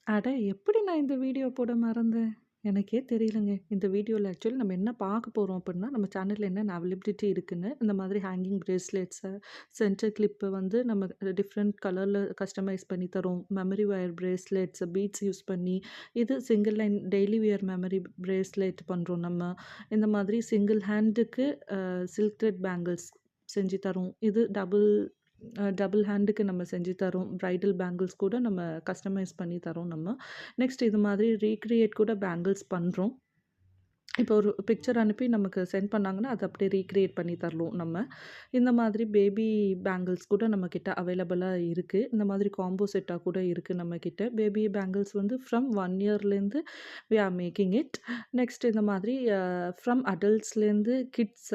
அட! எப்படி நான் இந்த வீடியோ போட மறந்தேன்? எனக்கே தெரியலங்க. இந்த வீடியோல ஆக்சுவலி நம்ம என்ன பார்க்க போறோம் அப்புட்ன்னா, நம்ம சேனல்ல என்னென்ன அவைலபிலிட்டி இருக்குன்னு, இந்த மாதிரி ஹேங்கிங் பிரேஸ்லெட்ஸு, சென்டர் கிளிப்பு வந்து நம்ம டிஃப்ரெண்ட் கலர்ல கஸ்டமைஸ் பண்ணி தரோம். Memory wire bracelets, beads use பண்ணி, இது single line daily wear memory bracelet பண்றோம் நம்ம. இந்த மாதிரி சிங்கிள் ஹேண்டுக்கு சில்க் த்ரெட் பேங்கிள்ஸ் செஞ்சு தரோம். இது டபுள் ஹேண்டுக்கு நம்ம செஞ்சு தரோம். பிரைடல் பேங்கிள்ஸ் கூட நம்ம கஸ்டமைஸ் பண்ணி தரோம் நம்ம. நெக்ஸ்ட் இது மாதிரி ரீக்ரியேட் கூட பேங்கிள்ஸ் பண்றோம். இப்போ ஒரு பிக்சர் அனுப்பி நமக்கு சென்ட் பண்ணாங்கன்னா, அத அப்படியே ரீக்ரியேட் பண்ணி தரலாம் நம்ம. இந்த மாதிரி பேபி பேங்கிள்ஸ் கூட நம்மகிட்ட அவைலபிளா இருக்கு. இந்த மாதிரி காம்போ செட்டா கூட இருக்கு நம்மகிட்ட. பேபி பேங்கிள்ஸ் வந்து ஃப்ரம் 1 இயர்லேருந்து we are making it. Next இந்த மாதிரி ஃப்ரம் அடல்ட்ஸ்லேருந்து கிட்ஸ்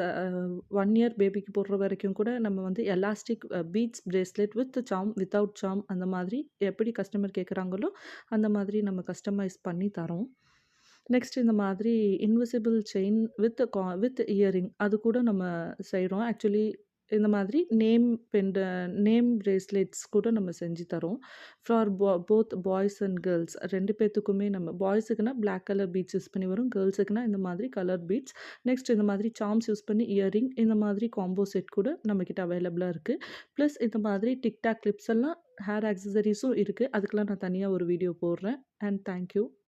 1 இயர் பேபிக்கு போடுற வரைக்கும் கூட நம்ம வந்து elastic beads bracelet with charm, without charm அந்த மாதிரி எப்படி கஸ்டமர் கேட்குறாங்களோ, அந்த மாதிரி நம்ம கஸ்டமைஸ் பண்ணி தரோம். நெக்ஸ்ட் இந்த மாதிரி இன்விசிபிள் செயின் வித் இயரிங் அது கூட நம்ம செய்றோம். ஆக்சுவலி இந்த மாதிரி நேம் பிரேஸ்லெட்ஸ் கூட நம்ம செஞ்சு தரோம். For both boys and girls 2 பேத்துக்குமே நம்ம பாய்ஸுக்குன்னா பிளாக் கலர் பீட்ஸ் யூஸ் பண்ணி வரும். கேர்ல்ஸுக்குன்னா இந்த மாதிரி கலர் பீட்ஸ். நெக்ஸ்ட் இந்த மாதிரி சார்ம்ஸ் யூஸ் பண்ணி இயரிங் இந்த மாதிரி காம்போ செட் கூட நம்மகிட்ட அவைலபிளா இருக்கு. ப்ளஸ் இந்த மாதிரி டிக் டாக் கிளிப்ஸ் எல்லாம் ஹேர் ஆக்சஸரீஸும் இருக்கு. அதுக்கெல்லாம் நான் தனியா ஒரு வீடியோ போடுறேன். And thank you.